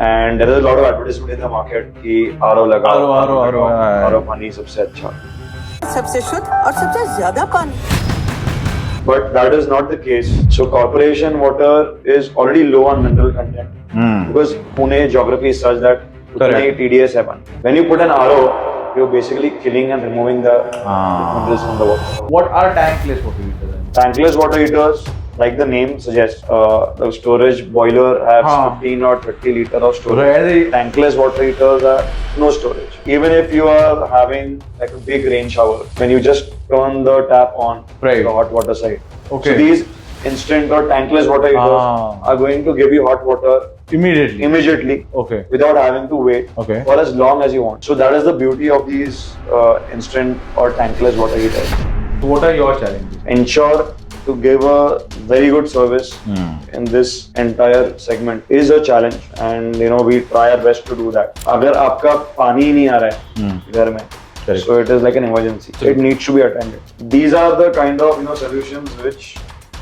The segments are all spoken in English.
and there is a lot of advertisement in the market कि RO लगाओ, RO पानी सबसे अच्छा, सबसे शुद्ध और सबसे ज्यादा पानी. but that is not the case. So corporation water is already low on mineral content because Pune geography is such that Pune TDS happen. When you put an RO, you're basically killing and removing the minerals from the water. What are tankless water heaters? Tankless water heaters, like the name suggests, the storage boiler has 15 or 30 liter of storage. Tankless water heaters are no storage. Even if you are having like a big rain shower, when you just turn the tap on the hot water side. Okay. So these instant or tankless water heaters are going to give you hot water immediately. Okay. Without having to wait for as long as you want. So that is the beauty of these instant or tankless water heaters. What are your challenges? Ensure to give a very good service in this entire segment is a challenge, and we try our best to do that. अगर आपका पानी ही नहीं आ रहा है घर में, so it is like an emergency. It needs to be attended. These are the kind of solutions which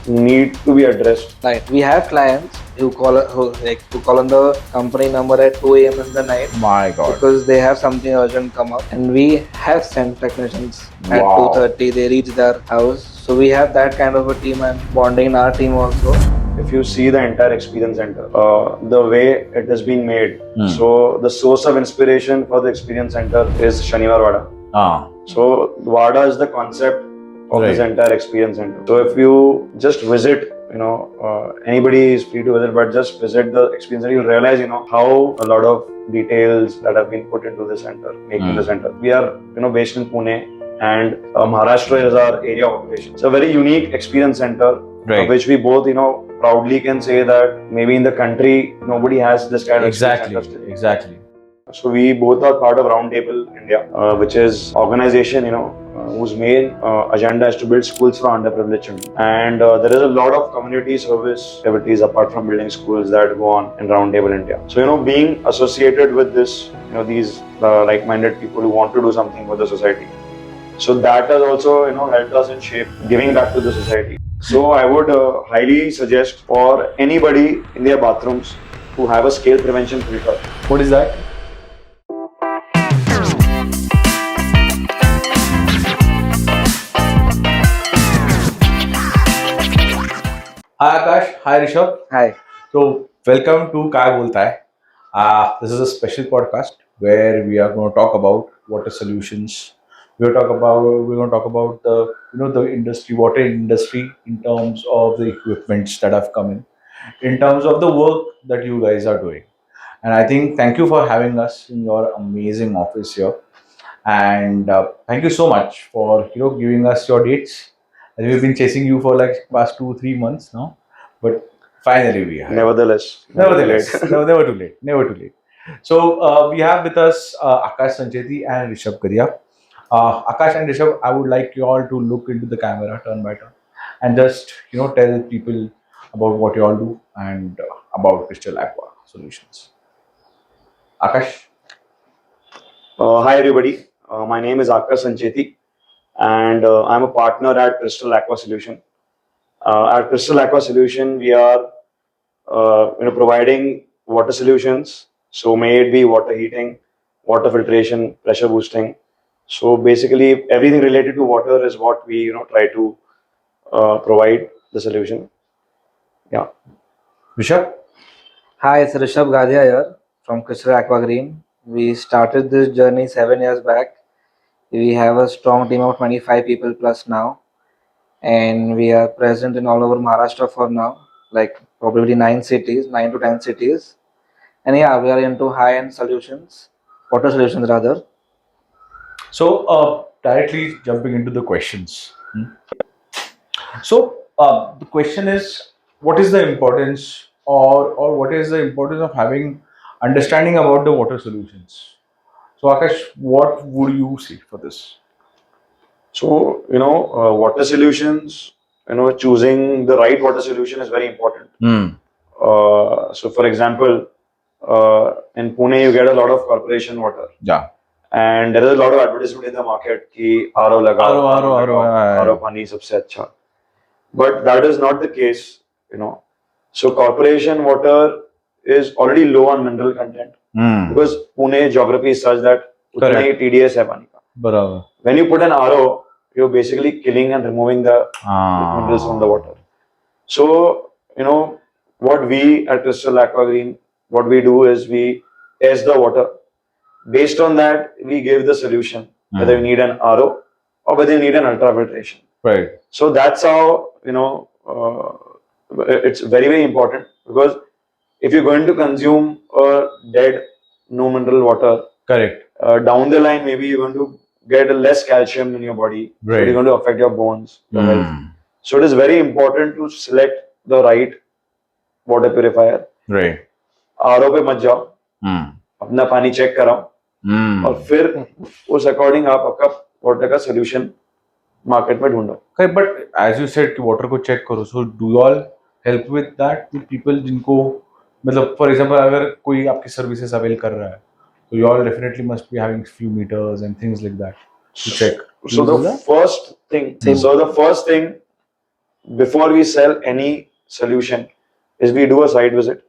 need to be addressed. Right. We have clients who call on the company number at 2 a.m. in the night. My God. Because they have something urgent come up, and we have sent technicians at 2:30. They reach their house. So we have that kind of a team and bonding in our team also. If you see the entire experience center, the way it has been made, so the source of inspiration for the experience center is Shaniwar Vada. So Vada is the concept of this entire experience center. So if you just visit, anybody is free to visit, but just visit the experience center, you'll realize, how a lot of details that have been put into the center, making the center. We are, based in Pune, and Maharashtra is our area of operation. It's a very unique experience center, which we both, proudly can say that maybe in the country, nobody has this kind of experience center. Exactly. So we both are part of Roundtable India, which is organization, whose main agenda is to build schools for underprivileged children. And there is a lot of community service activities apart from building schools that go on in Roundtable India. So, being associated with this, these like-minded people who want to do something for the society. So that has also, helped us in shape giving back to the society. So I would highly suggest for anybody in their bathrooms who have a scale prevention filter. What is that? Hi Akaash, hi Rishabh. Hi. So welcome to Kay Boltaay. This is a special podcast where we are going to talk about water solutions. We're going to talk about the the industry, water industry, in terms of the equipments that have come in terms of the work that you guys are doing. And I think thank you for having us in your amazing office here. And thank you so much for giving us your dates. And we've been chasing you for like past 2-3 months now, but finally we are. Nevertheless, never too late. So we have with us Akaash, Sancheti, and Rishabh Gadia. Akaash and Rishabh, I would like you all to look into the camera turn by turn and just tell people about what you all do and about Crystal Aqua Solutions. Akaash. Hi everybody. My name is Akaash Sancheti, and I'm a partner at Crystal Aqua Solution. At Crystal Aqua Solution, we are providing water solutions. So may it be water heating, water filtration, pressure boosting. So basically, everything related to water is what we try to provide the solution. Yeah. Rishabh. Hi, it's Rishabh Gadia here from Crystal Aquagreen. We started this journey 7 years back. We have a strong team of 25 people plus now, and we are present in all over Maharashtra for now, like probably 9 to 10 cities. And yeah, we are into high-end solutions, water solutions rather. So directly jumping into the questions. So the question is, what is the importance or what is the importance of having understanding about the water solutions? So Akaash, what would you say for this? So, water solutions, choosing the right water solution is very important. So for example, in Pune, you get a lot of corporation water. Yeah. And there is a lot of advertisement in the market कि RO लगाओ, RO पानी सबसे अच्छा. But that is not the case, So corporation water is already low on mineral content because Pune geography is such that utna hi TDS hai pani ka. Barabar. When you put an RO, you're basically killing and removing the minerals from the water. So, what we at Crystal Aquagreen, what we do is we test the water. Based on that, we give the solution, whether you need an RO or whether you need an ultrafiltration. Right. So that's how, it's very, very important because if you're going to consume a dead, no mineral water, Correct. Down the line, maybe you're going to get less calcium in your body. Right. So you're going to affect your bones, your health. So it is very important to select the right water purifier. Right. RO पे मत जाओ, अपना पानी check कराओ और फिर उस according आप आपका वाटर का सोल्यूशन मार्केट में ढूंढो. Okay, but as you said कि water को check करो, so do you all help with that with people जिनको मतलब for example अगर कोई आपकी services avail कर रहा है, so you all definitely must be having few meters and things like that to check. So the first thing before we sell any solution is we do a site visit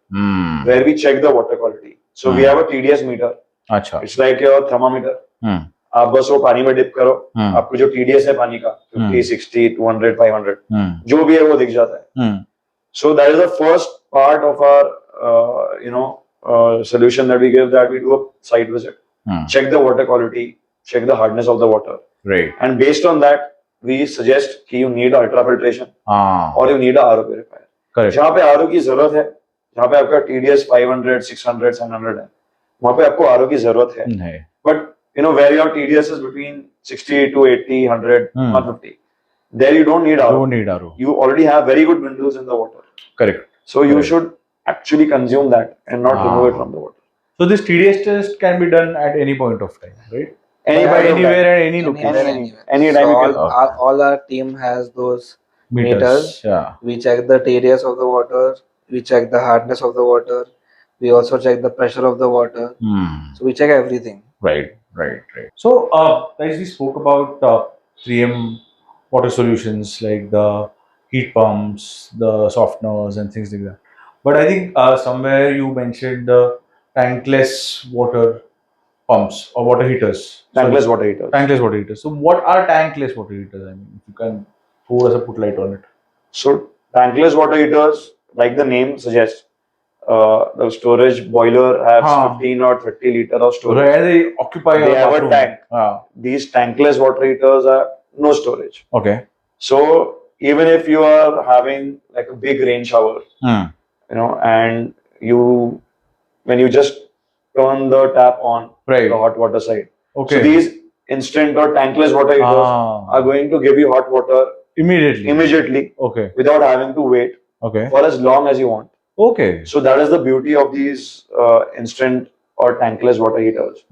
where we check the water quality. So we have a TDS meter. अच्छा. It's like your thermometer. आप बस वो पानी में dip करो, आपको जो TDS है पानी का 50, 60, 200, 500 जो भी है वो दिख जाता है. So that is the first part of our solution that we give, that we do a site visit, check the water quality, check the hardness of the water, right, and based on that we suggest कि you need ultrafiltration or you need a RO purifier. Correct. जहाँ पे RO की जरूरत है, जहाँ पे आपका TDS 500, 600, 700 है, वहाँ पे आपको RO की जरूरत है. But where your TDS is between 60 to 80, 100, 150, there you don't need RO. Don't need RO. You already have very good minerals in the water. Correct. So you should actually consume that and not remove it from the water. So this TDS test can be done at any point of time, right? Anywhere, anywhere at any location. Anytime So you can. all our team has those Meters. meters. Yeah. We check the TDS of the water. We check the hardness of the water. We also check the pressure of the water. So we check everything. Right. So, guys, we spoke about 3M water solutions like the heat pumps, the softeners, and things like that. But I think somewhere you mentioned the tankless water pumps or water heaters. Tankless water heaters. Tankless water heaters. So, what are tankless water heaters? I mean, if you can put light on it. So tankless water heaters, like the name suggests, the storage boiler has 15 or 30 liter of storage. Where they occupy They a have bathroom. a tank. These tankless water heaters are no storage. Okay. So even if you are having like a big rain shower, and when you just turn the tap on the hot water side. Okay. So these instant or tankless water heaters are going to give you hot water immediately. Okay. Without having to wait for as long as you want. Okay. So that is the beauty of these instant or tankless water heaters.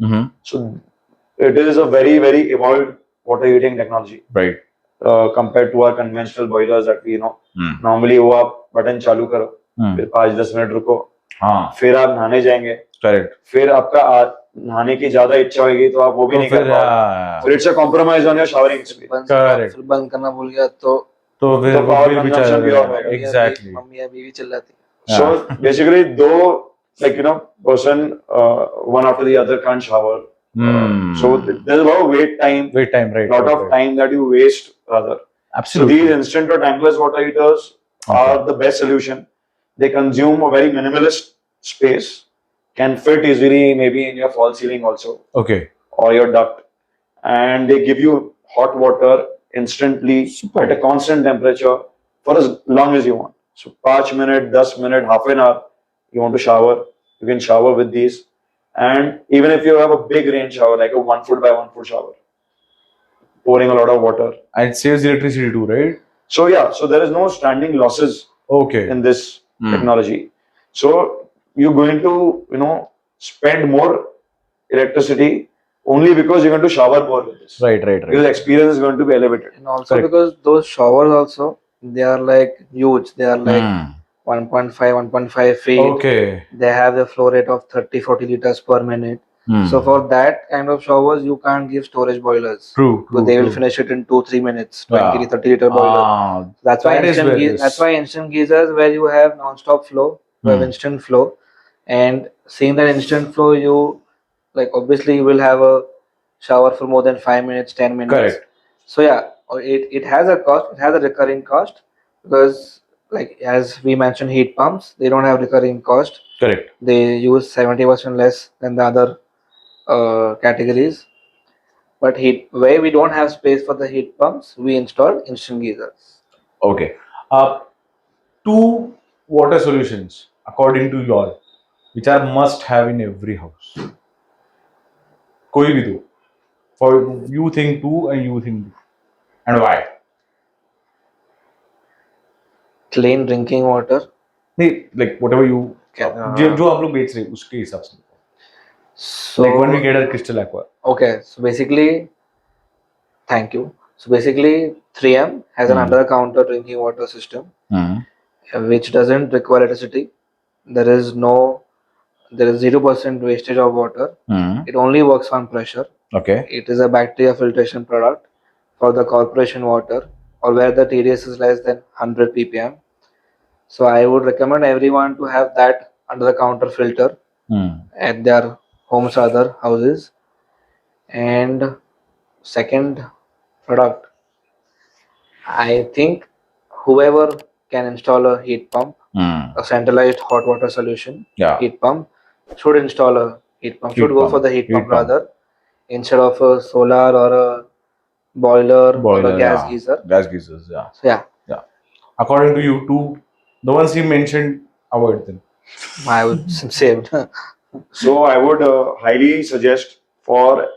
So it is a very, very evolved water heating technology. Right. Compared to our conventional boilers that we normally वो आप button चालू करो, फिर 5-10 minute रुको, फिर आप नहाने जाएंगे, Correct. फिर आपका नहाने की ज्यादा इच्छा होगी तो आप वो भी नहीं कर पाओगे. फिर it's a compromise on your showering experience. फिर बंद करना भूल गया तो फिर पावर कंजम्पशन भी और होगा. Exactly. मम्मी अभी भी चिल्लाती. So basically, though person one after the other can't shower. So there's a lot of wait time, right? Lot of time that you waste rather. Absolutely. So these instant or tankless water heaters are the best solution. They consume a very minimalist space, can fit easily maybe in your false ceiling also. Okay. Or your duct, and they give you hot water instantly at a constant temperature for as long as you want. So 5 minutes, 10 minutes, half an hour, you want to shower, you can shower with these. And even if you have a big rain shower, like a 1 foot by 1 foot shower, pouring a lot of water. And it saves electricity too, right? So yeah, so there is no standing losses in this technology. So you're going to, spend more electricity only because you're going to shower more with this. Right. Because experience is going to be elevated. And also because those showers also, they are like huge. They are like 1.5 feet. Okay. They have a flow rate of 30-40 liters per minute. So for that kind of showers, you can't give storage boilers. True. They will finish it in 2-3 minutes. 20-30 liter boiler. That's why instant geysers, where you have non-stop flow, you have instant flow, And seeing that instant flow, you like obviously you will have a shower for more than 5 minutes, 10 minutes. Correct. So yeah, it has a cost. It has a recurring cost because like as we mentioned, heat pumps they don't have recurring cost. Correct. They use 70% less than the other categories. But heat where we don't have space for the heat pumps, we installed instant geysers. Okay. Uh, Two water solutions, according to you all, which are must have in every house. कोई भी दो. For you think two and you think two. And why? Clean drinking water. नहीं, like whatever you जो हम लोग बेच रहे हैं उसके हिसाब से. So Like when we get a Crystal Aqua. okay, so basically, thank you. So basically, 3M has an under-counter drinking water system, which doesn't require electricity. There is 0% wastage of water. It only works on pressure. Okay. It is a bacteria filtration product for the corporation water or where the TDS is less than 100 ppm. So I would recommend everyone to have that under-the-counter filter at their homes or other houses. And second product, I think whoever can install a heat pump, a centralized hot water solution, heat pump, should install a heat pump. Should go for the heat pump rather instead of a solar or a boiler or a gas geyser. Gas geysers, yeah. So yeah. According to you, two, the ones you mentioned, avoid them. I would say. So I would highly suggest for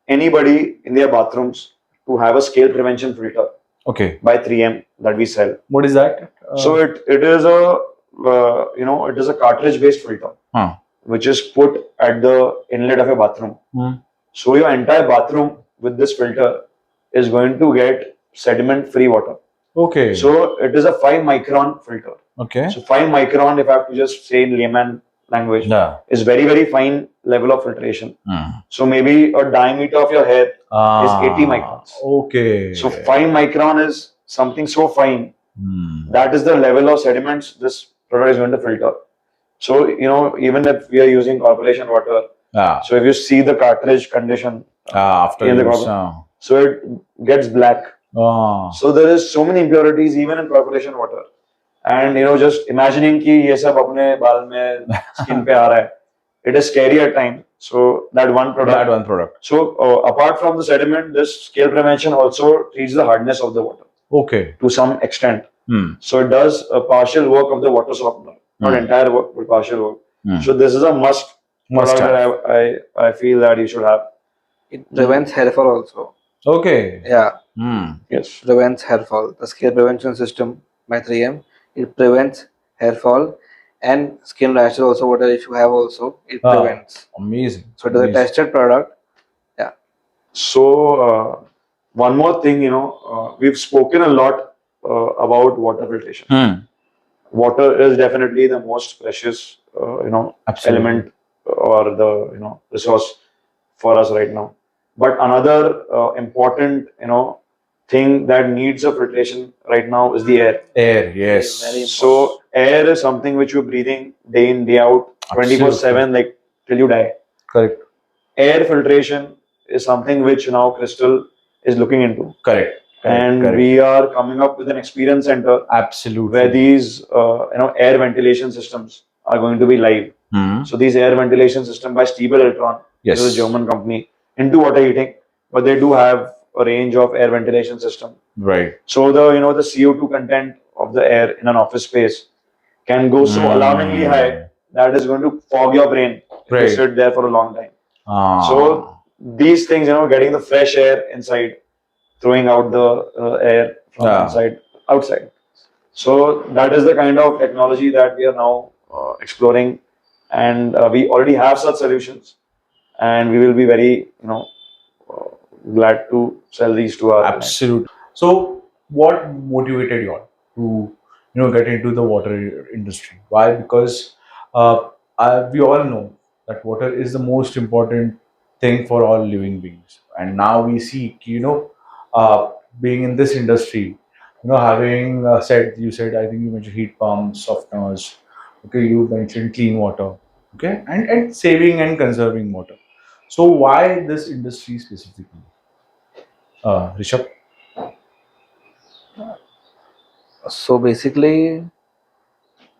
anybody in their bathrooms to have a scale prevention filter. Okay. By 3M that we sell. What is that? So it is a it is a cartridge based filter, which is put at the inlet of a bathroom. So your entire bathroom with this filter is going to get sediment free water. Okay. So it is a 5 micron filter. Okay. So 5 micron, if I have to just say in layman language, is very, very fine level of filtration. So maybe a diameter of your hair is 80 microns. Okay. So 5 micron is something so fine. That is the level of sediments this product is going to filter. So, even if we are using corporation water, so if you see the cartridge condition after in the so it gets black. So there is so many impurities even in corporation water. And just imagining कि ये सब अपने बाल में skin पे आ रहा है, it is scary at times. So that one product. So apart from the sediment, this scale prevention also treats the hardness of the water. Okay. To some extent. So it does a partial work of the water softener, not entire work, but partial work. So this is a must. I feel that you should have. It prevents hairfall also. Okay. Yeah. Yes. Prevents hairfall. The scale prevention system by 3M. It prevents hairfall and skin rashes also. Whatever if you have also, it prevents. Amazing. So it is a tested product. Yeah. So one more thing, we've spoken a lot about water filtration. Water is definitely the most precious, element or the resource for us right now. But another important, thing that needs a filtration right now is the air. Air, yes. So air is something which you're breathing day in, day out, 24/7, like till you die. Correct. Air filtration is something which now Crystal is looking into. Correct. And we are coming up with an experience center. Absolutely. Where these air ventilation systems are going to be live. So these air ventilation system by Stiebel Electron, this is a German company, into water heating, but they do have a range of air ventilation system. Right. So the the CO2 content of the air in an office space can go so alarmingly high that is going to fog your brain if you sit there for a long time. So these things, getting the fresh air inside, throwing out the air from inside outside. So that is the kind of technology that we are now exploring, and we already have such solutions, and we will be very glad to sell these to our clients. Absolutely. So what motivated you all to get into the water industry? Why? Because we all know that water is the most important thing for all living beings, and now we see being in this industry, having you said I think you mentioned heat pumps, softeners. Okay, you mentioned clean water. Okay, and saving and conserving water. So why this industry specifically, Rishabh? So basically,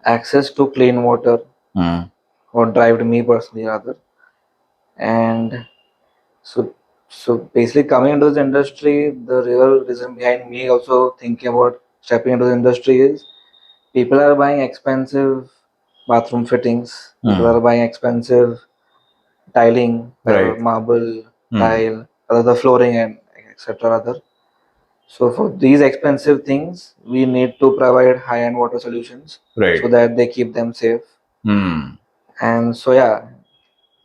access to clean water what drive me personally rather. And so so basically coming into this industry, the real reason behind me also thinking about stepping into the industry is people are buying expensive bathroom fittings, people are buying expensive tiling, Right. marble, tile, other flooring and etc. Other. So for these expensive things, we need to provide high-end water solutions Right. so that they keep them safe. And so yeah,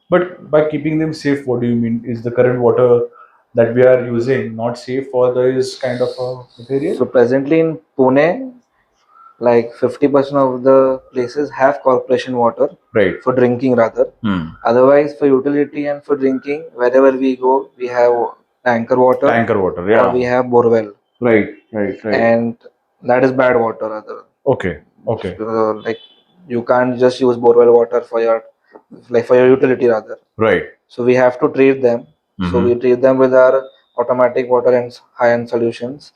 But by keeping them safe, what do you mean? Is the current water that we are using not safe for this kind of a material? so presently in Pune, like 50% of the places have corporation water Right. for drinking rather. Otherwise, for utility and for drinking, wherever we go, we have tanker water Tanker water, or we yeah. have borewell, Right, right, right. and that is bad water rather. Okay, okay. Like you can't just use borewell water for your utility rather. Right. So we have to treat them. So we treat them with our automatic water and high-end solutions.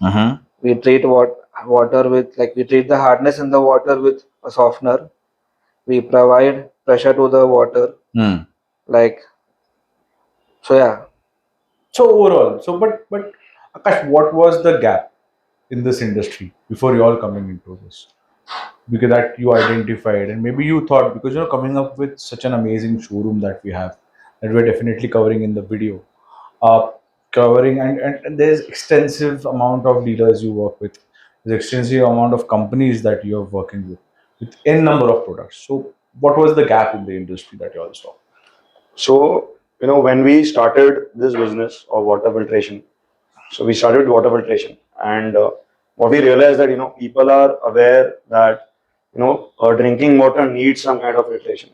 We treat water with we treat the hardness in the water with a softener. We provide pressure to the water. Like so yeah. So overall, but Akash, what was the gap in this industry before you all coming into this? Because that you identified and maybe you thought, because coming up with such an amazing showroom that we have, that we're definitely covering in the video, covering and there's extensive amount of dealers you work with, there's extensive amount of companies that you're working with n number of products. So what was the gap in the industry that you all saw? So, when we started this business of water filtration, so we started with water filtration, and what we realized that, people are aware that, drinking water needs some kind of filtration.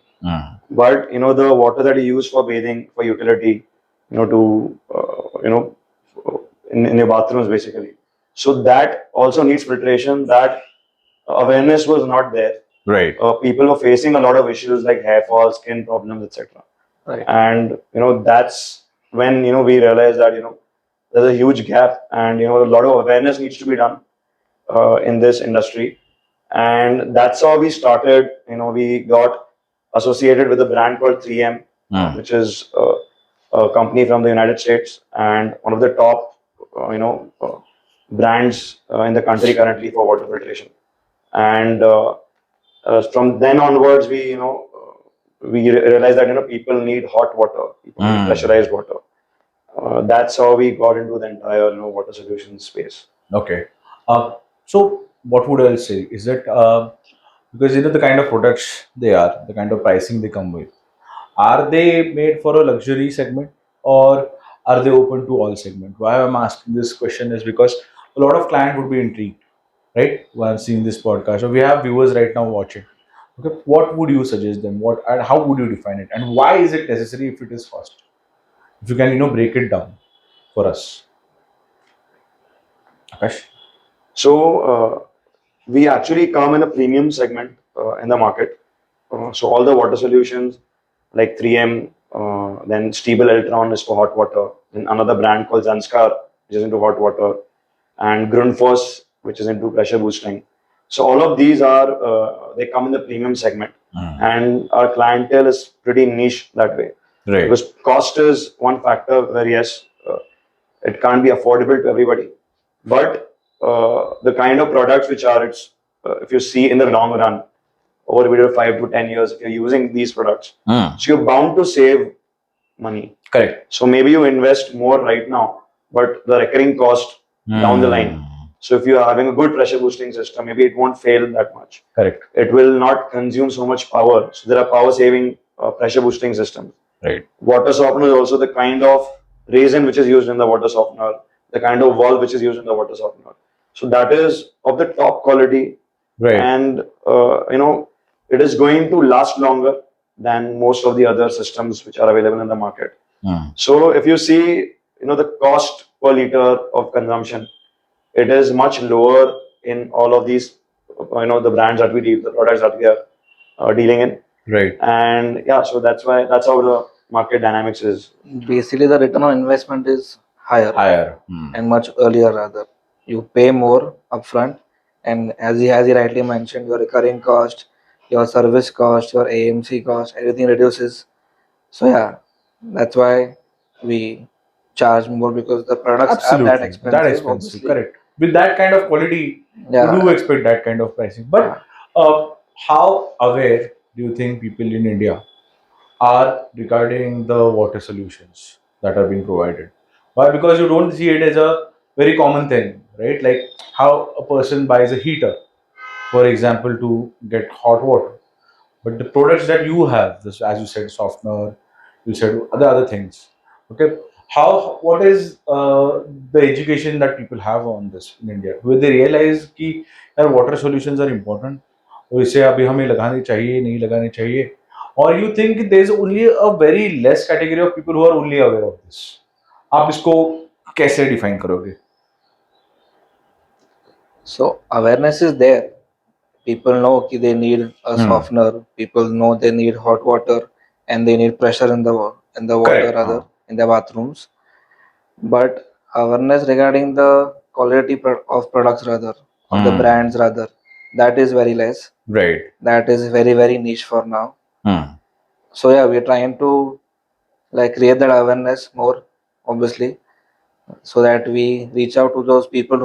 But, the water that you use for bathing, for utility, in your bathrooms basically. So that also needs filtration. That awareness was not there. Right. People were facing a lot of issues like hair fall, skin problems, etc. Right. And that's when we realized that there's a huge gap, and a lot of awareness needs to be done in this industry, and that's how we started. We got associated with a brand called 3M, which is a company from the United States and one of the top brands in the country currently for water filtration. And from then onwards, we realized that people need hot water, people need pressurized water. That's how we got into the entire water solution space. Okay. So what would I say is that because the kind of products they are, the kind of pricing they come with, are they made for a luxury segment or are they open to all segment? Why I'm asking this question is because a lot of client would be intrigued, right? While seeing this podcast, so we have viewers right now watching. Okay, what would you suggest them? What and how would you define it? And why is it necessary if it is cost? If you can, break it down for us, Akash. So we actually come in a premium segment in the market. So all the water solutions like 3M, then Stable Eltron is for hot water, then another brand called Zanskar, which is into hot water, and Grundfos, which is into pressure boosting. So all of these are they come in the premium segment, and our clientele is pretty niche that way. Right. Because cost is one factor where yes, it can't be affordable to everybody, but the kind of products which are if you see in the long run, over a period of 5 to 10 years, if you're using these products, so you're bound to save money. Correct. So maybe you invest more right now, but the recurring cost down the line. So if you are having a good pressure boosting system, maybe it won't fail that much. Correct. It will not consume so much power. So there are power saving pressure boosting systems. Right. Water softener is also the kind of resin which is used in the water softener, the kind of valve which is used in the water softener. So that is of the top quality. Right. And it is going to last longer than most of the other systems which are available in the market. So if you see, the cost per liter of consumption, it is much lower in all of these, the brands that we deal, the products that we are dealing in. Right. And yeah, so that's how the market dynamics is. Basically, the return on investment is higher and much earlier rather. You pay more upfront, and as he rightly mentioned, your recurring cost, your service cost, your AMC cost, everything reduces. So yeah, that's why we charge more because the products are that Absolutely. That expensive, expensive. obviously. Correct. With that kind of quality, you do Yeah. expect that kind of pricing. But how aware do you think people in India are regarding the water solutions that are being provided? Why? Because you don't see it as a very common thing, right? Like how a person buys a heater, for example, to get hot water. But the products that you have, this, as you said, softener, you said other things. Okay, how what is the education that people have on this in India? Do they realize कि यार water solutions are important? और इसे अभी हमें लगानी चाहिए नहीं लगानी चाहिए? Or you think there is only a very less category of people who are only aware of this? आप इसको कैसे define करोगे? So awareness is there. People know कि they need a softener. People know they need hot water and they need pressure in the water Correct. rather in the bathrooms. But awareness regarding the quality of products rather of the brands rather, that is very less. Right. That is very niche for now. So yeah, we're trying to like create that awareness more, obviously, so that we reach out to those people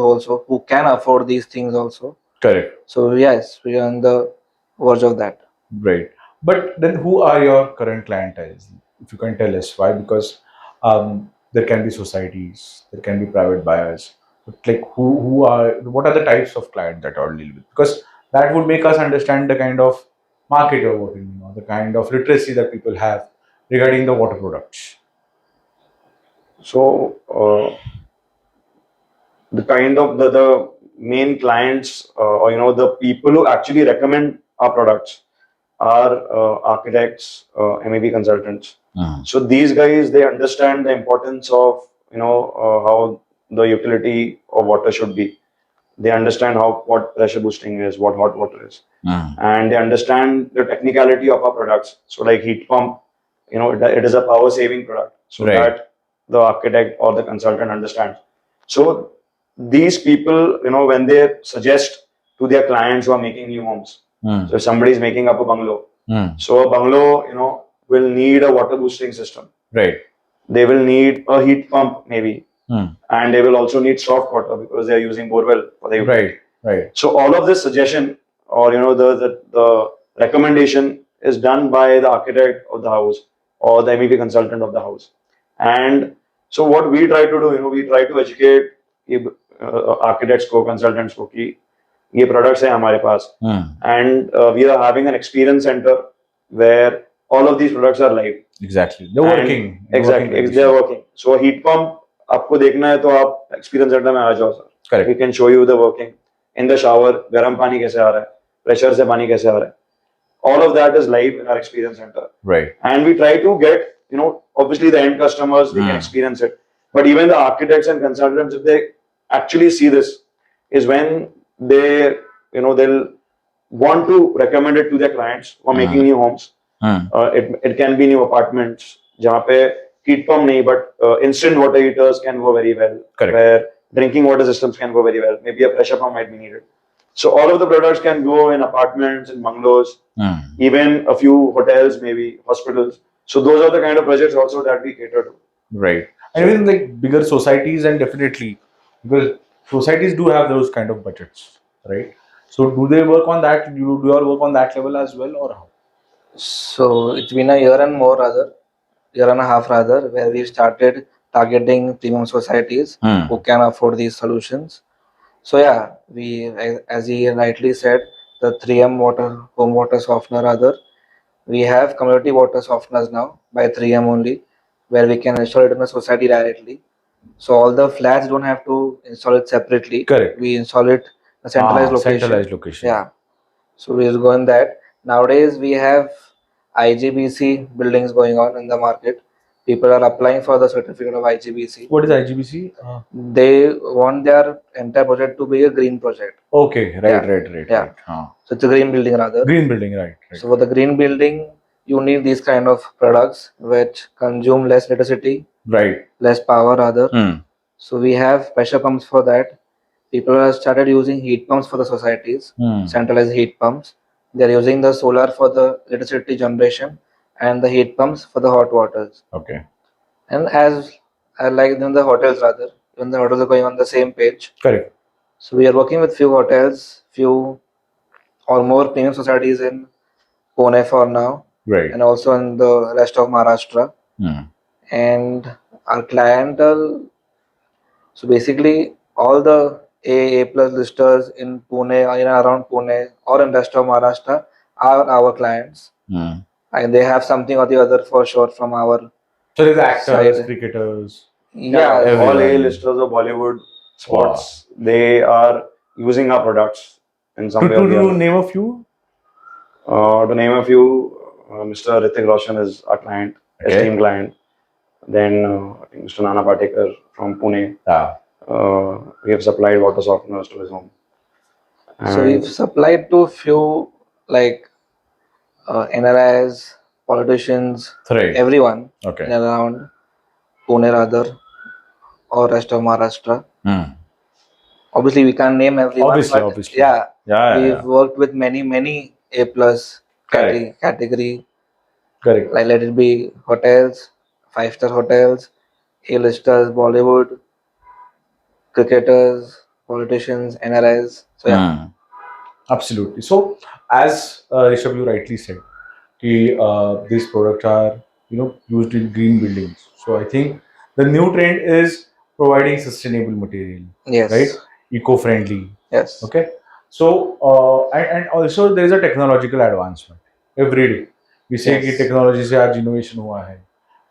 who can afford these things also. Correct. So yes, we are on the verge of that. Right. But then who are your current clientele? If you can tell us why, because there can be societies, there can be private buyers. But like what are the types of clients that are deal with? Because that would make us understand the kind of market you're working in, or the kind of literacy that people have regarding the water products. So the kind of the main clients or the people who actually recommend our products are architects, MEP consultants. So these guys, they understand the importance of how the utility of water should be. They understand what pressure boosting is, what hot water is, and they understand the technicality of our products. So like heat pump, it is a power saving product, so Right. that the architect or the consultant understands. So these people, when they suggest to their clients who are making new homes, so if somebody is making up a bungalow, so a bungalow, will need a water boosting system. Right. They will need a heat pump maybe, and they will also need soft water because they are using borewell for the utility. Right. So all of this suggestion or the recommendation is done by the architect of the house or the MEP consultant of the house. And so what we try to do, we try to educate architects को, consultants को कि ये products हैं हमारे पास, and we are having an experience center where all of these products are live. Exactly. They're working. Exactly. They are working. So heat pump आपको देखना है तो आप experience center में आ जाओ sir. Correct. We can show you the working. In the shower, गर्म पानी कैसे आ रहा है, pressure से पानी कैसे आ रहा है. All of that is live in our experience center. Right. And we try to get, obviously the end customers, they can experience it. But even the architects and consultants, if they actually see this, is when they, they'll want to recommend it to their clients who are making new homes. It can be new apartments, जहाँ पे heat pump नहीं, but instant water heaters can go very well. Correct. Where drinking water systems can go very well. Maybe a pressure pump might be needed. So all of the products can go in apartments, in bungalows, even a few hotels, maybe hospitals. So those are the kind of projects also that we cater to. Right. And even like bigger societies, and definitely because societies do have those kind of budgets, right? So do they work on that? Do you all work on that level as well, or how? So it's been a year and a half rather, where we started targeting premium societies who can afford these solutions. So yeah, we, as he rightly said, the 3M home water softener rather, we have community water softeners now by 3M only, where we can install it in a society directly. So all the flats don't have to install it separately. Correct. We install it a centralized location. Centralized location. Yeah. So we'll go in that. Nowadays we have IGBC buildings going on in the market, People are applying for the certificate of IGBC. What is IGBC? They want their entire project to be a green project. Okay, right. Yeah. So it's a green building rather. Green building, right. So for the green building, you need these kind of products which consume less electricity, Right. less power rather. So we have pressure pumps for that. People have started using heat pumps for the societies, centralized heat pumps. They're using the solar for the electricity generation and the heat pumps for the hot waters. Okay. And as I like them, the hotels rather, even the hotels are going on the same page. Correct. So we are working with few hotels, few or more premium societies in Pune for now, Right. and also in the rest of Maharashtra. And our clientele, so basically all the A plus listers in Pune or in around Pune or in rest of Maharashtra are our clients. And they have something or the other for sure from our So there's actors, side. cricketers. Yeah, all everyone. A-listers of Bollywood sports, they are using our products in some way or the To other. name a few? To name a few, Mr. Ritik Roshan is our client, Okay. esteemed client. Then I think Mr. Nana Patekar from Pune. We have supplied water softeners to his home. So we've supplied to few like NRIs, politicians, Right. everyone Okay. in around Pune rather or rest of Maharashtra. Obviously, we can't name everyone. Obviously. Yeah, Yeah. we've worked with many A plus Correct. category. Correct. Like let it be hotels, 5-star hotels, A-listers, Bollywood, cricketers, politicians, NRIs. So yeah. Absolutely. So, as Rishabh, you rightly said, these products are used in green buildings. So I think the new trend is providing sustainable material, Yes. right? Eco-friendly. Yes. Okay. So and also there is a technological advancement every day. We say Yes. कि technology से आज innovation हुआ है.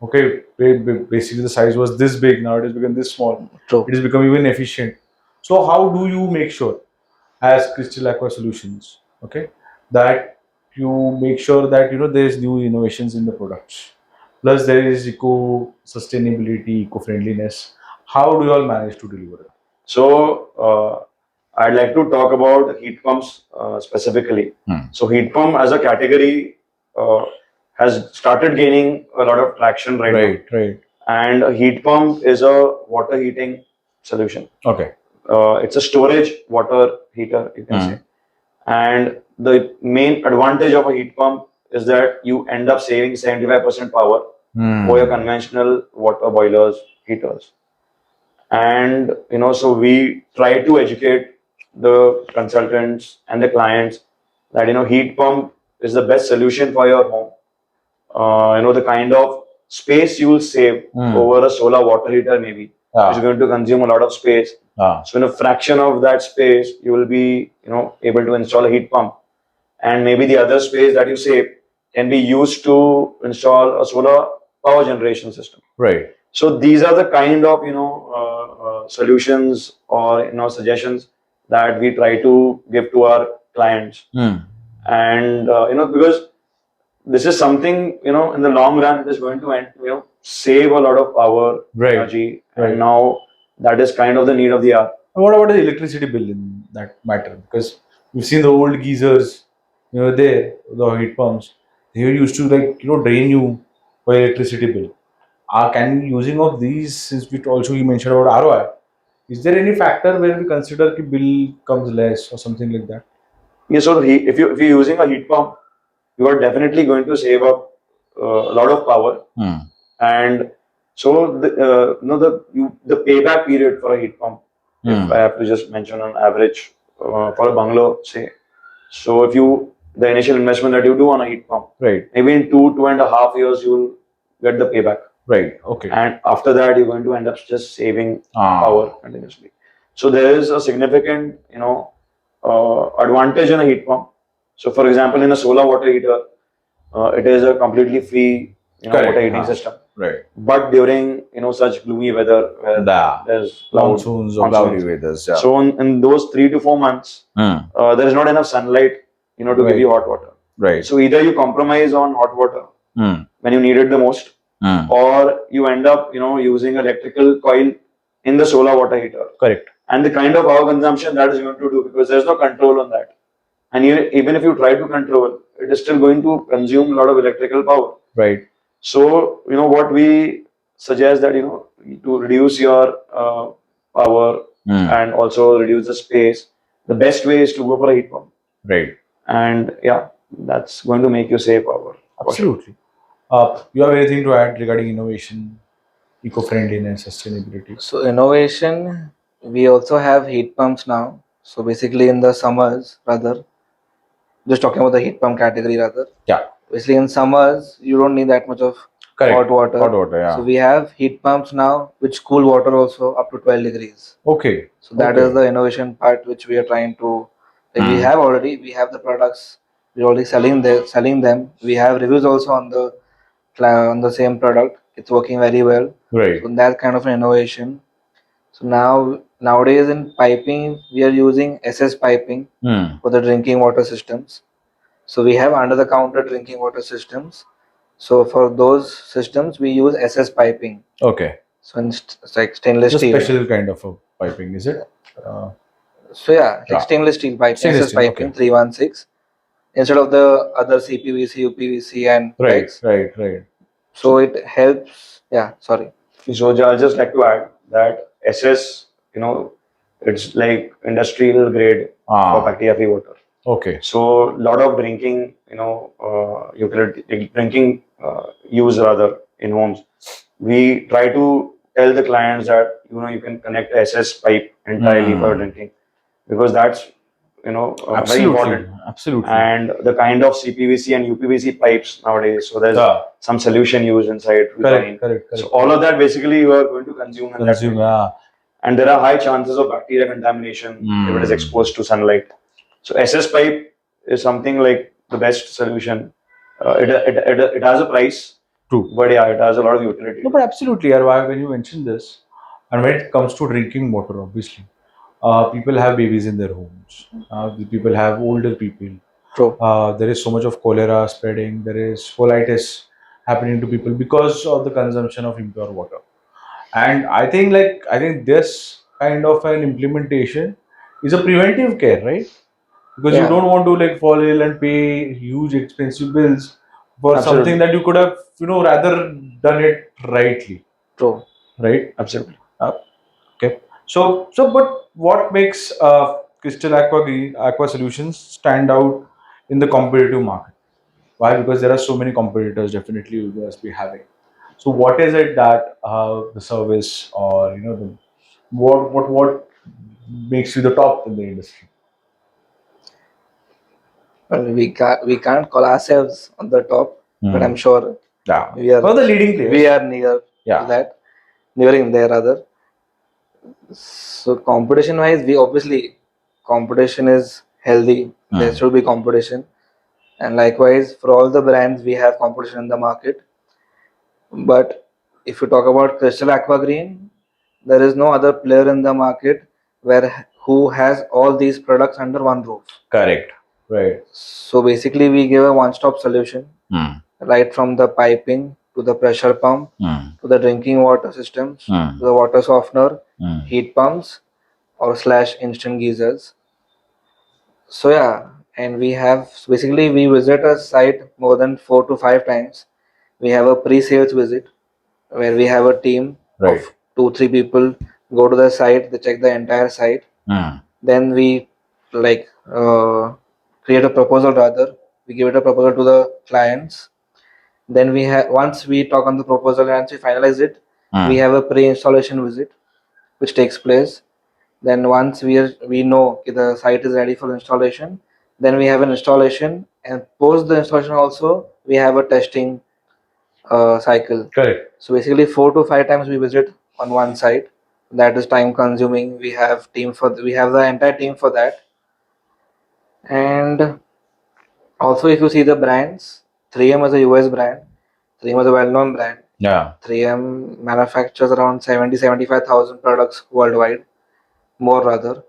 Okay, basically the size was this big, now it has become this small. True. It has become even efficient. So how do you make sure, as Crystal Aqua Solutions, okay, that you make sure that there is new innovations in the products, plus there is sustainability, eco friendliness. How do you all manage to deliver it? So I'd like to talk about heat pumps specifically. So heat pump as a category has started gaining a lot of traction right now. Right. And a heat pump is a water heating solution. Okay. It's a storage water heater, you can say. And the main advantage of a heat pump is that you end up saving 75% power over your conventional water boilers, heaters. And so we try to educate the consultants and the clients that heat pump is the best solution for your home. The kind of space you will save over a solar water heater maybe is going to consume a lot of space. So in a fraction of that space, you will be able to install a heat pump, and maybe the other space that you save can be used to install a solar power generation system. Right. So these are the kind of solutions or suggestions that we try to give to our clients, and because this is something in the long run it is going to save a lot of power, energy, and now that is kind of the need of the hour. What about the electricity bill in that matter? Because we've seen the old geysers, the heat pumps, they were used to drain you for electricity bill. Can using of these, since you mentioned about ROI, is there any factor where we consider the bill comes less or something like that? Yeah, so if you're using a heat pump, you are definitely going to save up a lot of power, and so the payback period for a heat pump, if I have to just mention on average for a bungalow, say, so if the initial investment that you do on a heat pump, right, maybe in 2.5 years you will get the payback. Right. Okay. And after that, you're going to end up just saving power continuously. So there is a significant, advantage in a heat pump. So, for example, in a solar water heater, it is a completely free, water heating system. Right. But during, such gloomy weather where there's monsoons or cloudy weathers, so in those 3 to 4 months, there is not enough sunlight, to give you hot water. Right. So either you compromise on hot water when you need it the most, or you end up, using electrical coil in the solar water heater. Correct. And the kind of power consumption that is going to do, because there's no control on that. And even if you try to control, it is still going to consume a lot of electrical power. Right. So, what we suggest that, to reduce your power and also reduce the space, the best way is to go for a heat pump. Right. And yeah, that's going to make you save power. Absolutely. You have anything to add regarding innovation, eco-friendliness, sustainability? So innovation, we also have heat pumps now. So basically in the summers, rather, just talking about the heat pump category rather. Yeah. Basically in summers, you don't need that much of Correct. hot water. Hot water, yeah. So we have heat pumps now which cool water also up to 12 degrees. Okay. So that is the innovation part which we are trying to, like we have the products, we're already selling them. We have reviews also on the same product. It's working very well. Right. So that kind of an innovation. So nowadays in piping, we are using SS piping for the drinking water systems. So we have under the counter drinking water systems. So for those systems, we use SS piping. Okay. So it's like stainless It's a steel. special kind of a piping, is it? So yeah, like stainless steel piping, Stainless SS steel, piping, okay. 316, instead of the other CPVC, UPVC, and Right. PEX. Right. So it helps. Yeah, sorry. So I'll just like to add that SS, it's like industrial grade for bacteria-free water. Okay. So a lot of drinking, drinking use rather in homes. We try to tell the clients that you can connect SS pipe entirely for drinking, because that's very important. Absolutely. And the kind of CPVC and UPVC pipes nowadays, so there's some solution used inside. Correct. So all of that basically you are going to consume. And there are high chances of bacteria contamination if it is exposed to sunlight. So SS pipe is something like the best solution. It has a price. True. But yeah, it has a lot of utility. No, but absolutely. When you mention this, and when it comes to drinking water, obviously, people have babies in their homes. People have older people. True. There is so much of cholera spreading. There is colitis happening to people because of the consumption of impure water. And I think this kind of an implementation is a preventive care, right? Because you don't want to fall ill and pay huge expensive bills for something that you could have rather done it rightly. True. Right? Absolutely. Okay. So but what makes Crystal Aqua Solutions stand out in the competitive market? Why? Because there are so many competitors. Definitely, you must be having. So what is it that the service or what makes you the top in the industry? Well, we can't call ourselves on the top, but I'm sure we are the leading players. We are near to that, nearing there rather. So competition wise, competition is healthy. There should be competition, and likewise for all the brands we have competition in the market. But if you talk about Crystal Aquagreen, there is no other player in the market who has all these products under one roof. Correct. Right. So basically, we give a one-stop solution, right from the piping to the pressure pump to the drinking water systems to the water softener, heat pumps, or / instant geysers. So yeah, and we visit a site more than 4 to 5 times. We have a pre-sales visit where we have a team of 2-3 people go to the site, they check the entire site. Then we create a proposal rather. We give it a proposal to the clients. Then once we talk on the proposal and once we finalize it, we have a pre-installation visit which takes place. Then once we know the site is ready for installation, then we have an installation, and post the installation also we have a testing cycle. Correct. So basically 4 to 5 times we visit on one site. That is time consuming. We have the entire team for that. And also if you see the brands, 3M is a US brand. 3M is a well-known brand. Yeah. 3M manufactures around 75,000 products worldwide. More rather.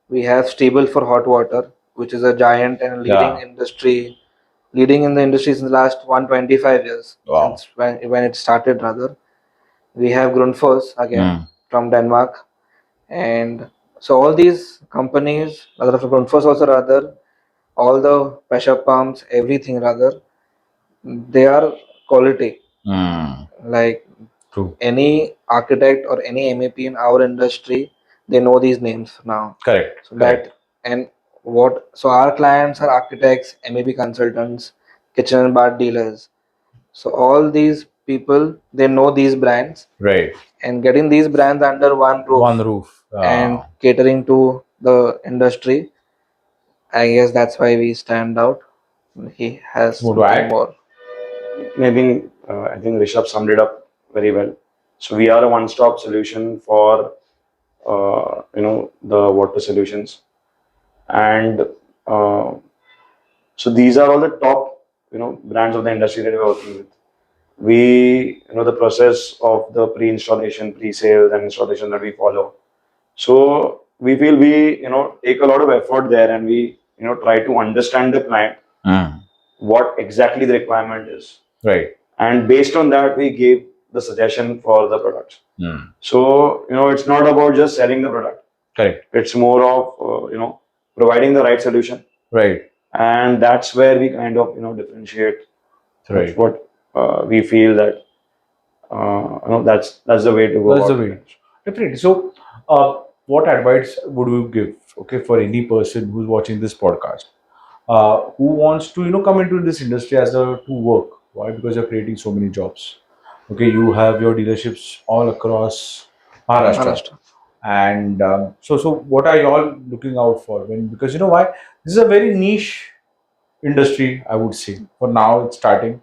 We have Stable for hot water, which is a giant and leading industry leading in the industry since the last 125 years. Wow. Since when it started, rather. We have Grundfos again from Denmark. And so all these companies, rather from Grundfos also rather, all the pressure pumps, everything rather, they are quality. Like True. any architect or any MEP in our industry, they know these names now. Correct. So that and what so our clients are architects, MEP consultants, kitchen and bath dealers. So all these people they know these brands, Right. and getting these brands under one roof One roof. and catering to the industry, I guess that's why we stand out. He has More to something add? more. Maybe I think Rishabh summed it up very well. So we are a one-stop solution for the water solutions, and so these are all the top brands of the industry that we are working with. We the process of the pre-installation, pre-sales, and installation that we follow. So we feel we take a lot of effort there, and we try to understand the client, what exactly the requirement is. Right. And based on that, we gave the suggestion for the products. So, it's not about just selling the product. Correct. It's more of, providing the right solution. Right. And that's where we kind of, differentiate. Right. What we feel that, that's the way to go. That's the about way. it. Definitely. So, what advice would you give, okay, for any person who's watching this podcast, who wants to, come into this industry as to work? Why? Because you're creating so many jobs. Okay, you have your dealerships all across Maharashtra. And so what are you all looking out for? Because you know why? This is a very niche industry, I would say. For now, it's starting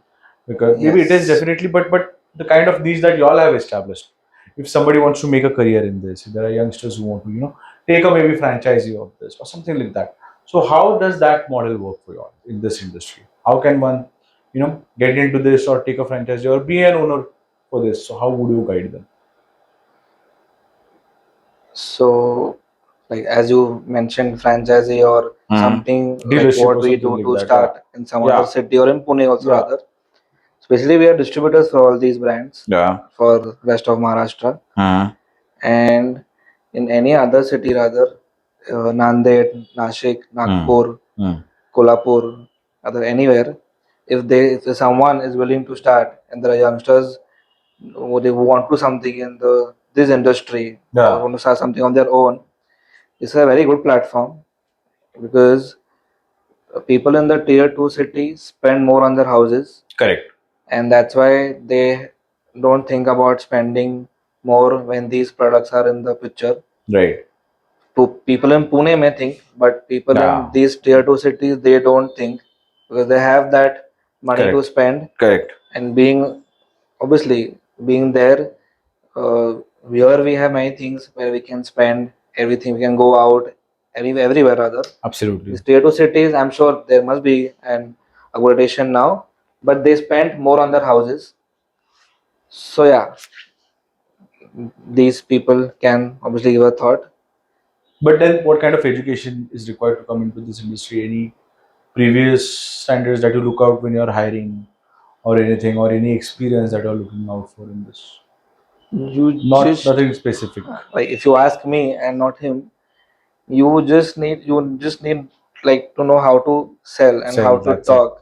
because maybe it is Yes. definitely, but the kind of niche that you all have established. If somebody wants to make a career in this, if there are youngsters who want to, take a maybe franchisee of this or something like that. So how does that model work for you all in this industry? How can one, get into this or take a franchisee or be an owner for this? So how would you guide them? So, like as you mentioned, franchisee or something like Dealership what or we something do like to that, start in some other Yeah. city or in Pune also Yeah. rather. So basically, we are distributors for all these brands Yeah. for rest of Maharashtra, and in any other city rather, Nanded, Nashik, Nagpur, Kolhapur, other anywhere. If someone is willing to start and there are youngsters who they want to something in this industry or want to start something on their own, it's a very good platform because people in the tier 2 cities spend more on their houses, Correct. and that's why they don't think about spending more when these products are in the picture. Right. People in Pune may think, but people Yeah. in these tier 2 cities they don't think because they have that money to spend, Correct. and obviously being there, here we have many things where we can spend everything. We can go out everywhere rather. Absolutely. These tier 2 cities, I'm sure there must be an augmentation now, but they spend more on their houses. So yeah, these people can obviously give a thought. But then, what kind of education is required to come into this industry? Any previous standards that you look out when you're hiring, or anything, or any experience that you're looking out for in this? Nothing specific. Like if you ask me and not him, you just need like to know how to sell and how to talk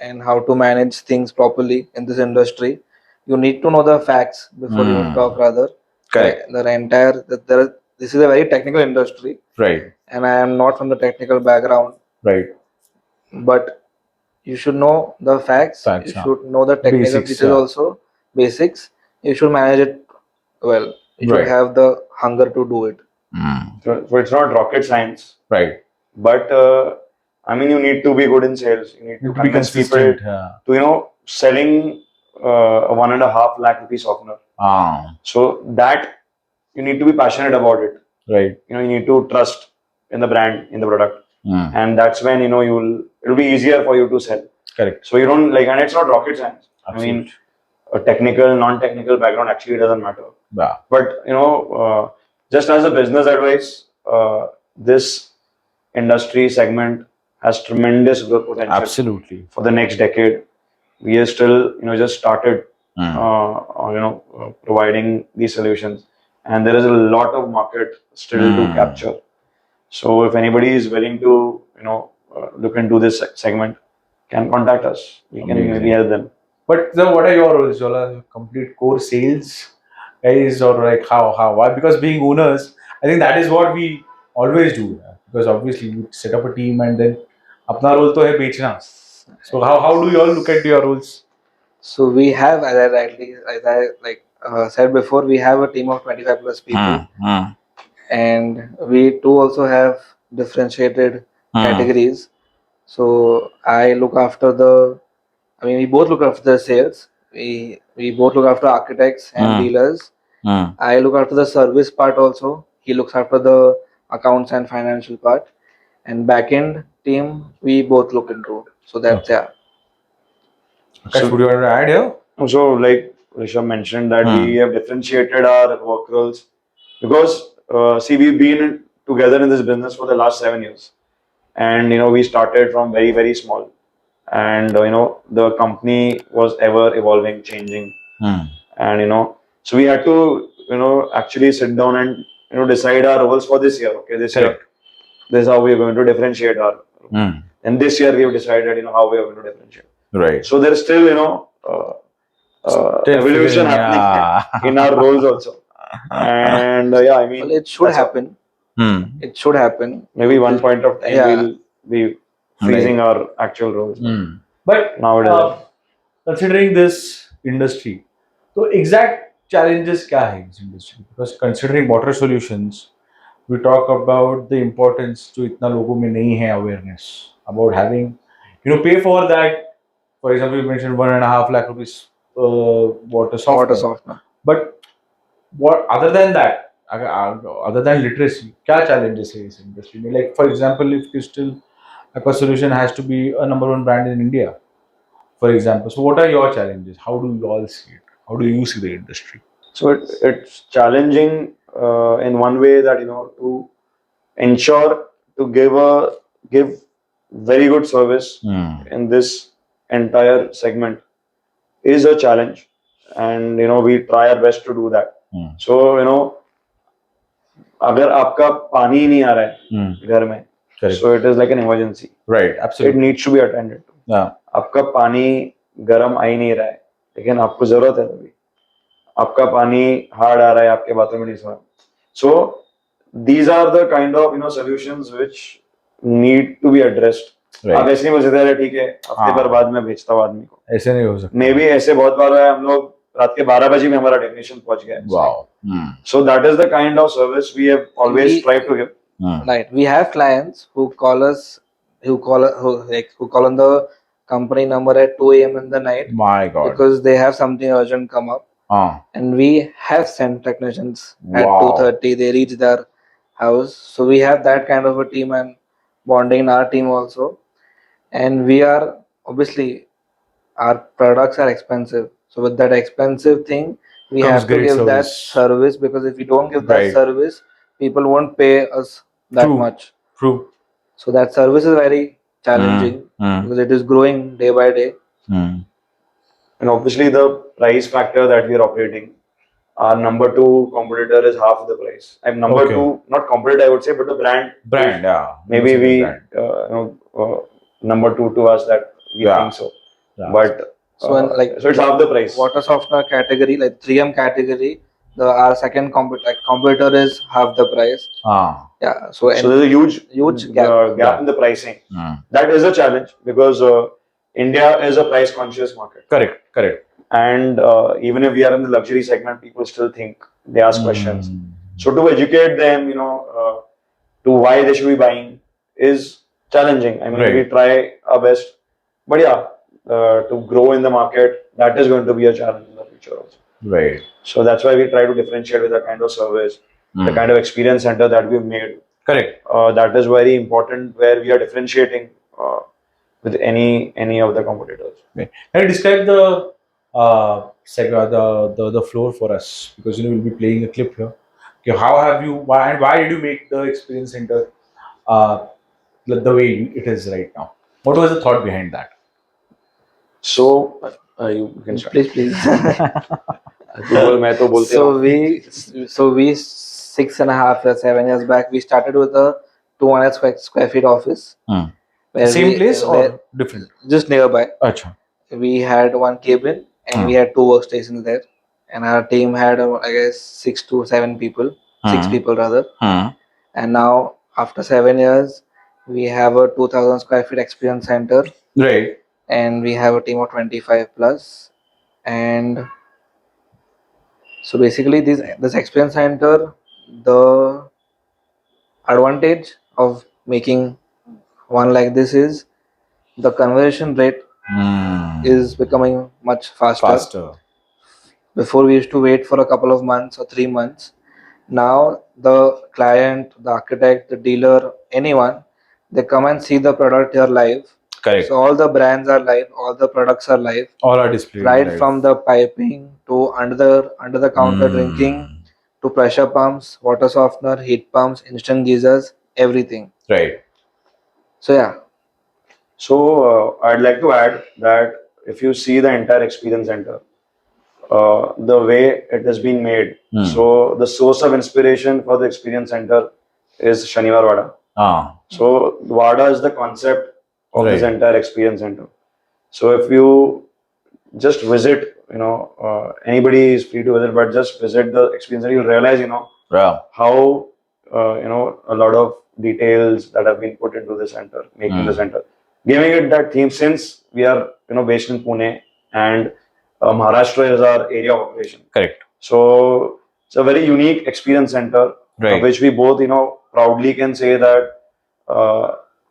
and how to manage things properly in this industry. You need to know the facts before you talk rather. Correct. The entire this is a very technical industry, Right. and I am not from the technical background, Right. but you should know the facts. You should know the technical Basics, pieces also, basics. You should manage it well. You should Right. have the hunger to do it. So it's not rocket science. Right. But you need to be good in sales. You need to You be convince people consistent. to selling a 1.5 lakh rupee softener. So that you need to be passionate about it. Right. You need to trust in the brand, in the product, and that's when it'll be easier for you to sell. Correct. So you don't and it's not rocket science. Absolutely. A technical, non-technical background actually doesn't matter. Yeah. But just as a business advice, this industry segment has tremendous growth potential. Absolutely. For the next decade. We are still, just started, providing these solutions, and there is a lot of market still to capture. So if anybody is willing to, look into this segment, can contact us. We can maybe help them. But then what are your roles? You all are complete core sales guys, or like how? Why? Because being owners, I think that is what we always do. Because obviously we set up a team and then अपना role तो है बेचना. So how do you all look at your roles? So we have, as I said before, we have a team of 25 plus people, and we too also have differentiated categories. So I look after we both look after the sales. We both look after architects and dealers. I look after the service part also. He looks after the accounts and financial part. And backend team, we both look into. So that's Akaash, would you want to add here? So, like Rishabh mentioned, that we have differentiated our work roles because, we've been together in this business for the last 7 years, and we started from very, very small, and the company was ever evolving, changing, and so we had to actually sit down and decide our roles for this year. Okay, this year, this is how we are going to differentiate our. And this year we have decided how we are going to differentiate. Right. So there is still evolution happening in our roles also. And it should happen. It should happen. Maybe one point of time we'll be freezing our actual roles. But nowadays, considering this industry, so exact challenges क्या है इस industry? Because considering water solutions, we talk about the importance जो इतना लोगों में नहीं है awareness about having, pay for that. For example, you mentioned 1.5 lakh rupees water softener. But what other than that, other than literacy, क्या challenges है इस industry में? Like for example, if Crystal Aqua solution has to be a number 1 brand in India, for example. So what are your challenges? How do you all see it? How do you see the industry? So it's challenging in one way that to ensure to give very good service in this entire segment is a challenge, and we try our best to do that. So अगर आपका पानी ही नहीं आ रहा है घर में, so it is like an emergency. Right, absolutely. It needs to be attended to. Yeah. आपका पानी गर्म आ ही नहीं रहा है, लेकिन आपको जरूरत है तभी. आपका पानी हार्ड आ रहा है, आपके बाथरूम में नहीं सो रहा. So these are the kind of solutions which need to be addressed. आप ऐसे नहीं बोल सकते अरे ठीक है हफ्ते भर बाद में भेजता हूँ आदमी को, ऐसे नहीं हो सकता. मे बी ऐसे बहुत बार है, हम लोग रात के 12 बजे में हमारा टेक्नीशियन पहुंच गया. Wow. So that is the kind of service we have always tried to give. Right. We have clients who call us, who call on the company number at 2 a.m. in the night. My God. Because they have something urgent come up. And we have sent technicians at 2:30. They reach their house. So we have that kind of a team and bonding in our team also. And we are obviously, our products are expensive. So with that expensive thing, we have to give that service, because if we don't give that service, people won't pay us that much. True. So that service is very challenging because it is growing day by day. And obviously the price factor that we are operating, our number 2 competitor is half the price. I'm number 2, not competitor I would say, but the brand. Yeah. Maybe we number 2 to us that we think so. Yeah. But so it's half the price. Water softener category, like 3M category, our second competitor is half the price. Yeah. So there's a huge gap in the pricing. That is a challenge because India is a price conscious market. Correct. And even if we are in the luxury segment, people still think, they ask questions. So to educate them, to why they should be buying is challenging. I mean, we try our best, but yeah, to grow in the market, that is going to be a challenge in the future also. Right. So that's why we try to differentiate with the kind of service, the kind of experience center that we've made. Correct. That is very important, where we are differentiating with any of the competitors. Can you describe the the floor for us, because we'll be playing a clip here. Okay, how have you? Why did you make the experience center the way it is right now? What was the thought behind that? So you can start. Please. तू बोल, मैं तो बोलते So रहूं. we 6.5 years, 7 years back, we started with a 200 square feet office. Where Same we- place or where- different? just nearby. Acha. We had one cabin and we had 2 workstations there, and our team had I guess 6 to 7 people, 6 people rather. And now after 7 years, we have a 2,000 square feet experience center, Right. and we have a team of 25 plus. And so basically, this experience center, the advantage of making one like this is the conversion rate is becoming much faster. Before we used to wait for a couple of months or 3 months. Now the client, the architect, the dealer, anyone, they come and see the product here live. Correct. So all the brands are live, all the products are live, All are displayed. right live. from the piping to under the counter drinking to pressure pumps, water softener, heat pumps, instant geysers, everything. Right. So yeah, So I'd like to add that if you see the entire experience center, the way it has been made. So the source of inspiration for the experience center is Shaniwar Wada. So Wada is the concept of this entire experience center. So if you just visit, anybody is free to visit, but just visit the experience center, you'll realize, how, a lot of details that have been put into the center, making the center, giving it that theme. Since we are, based in Pune, and Maharashtra is our area of operation. Correct. So it's a very unique experience center, which we both, proudly can say that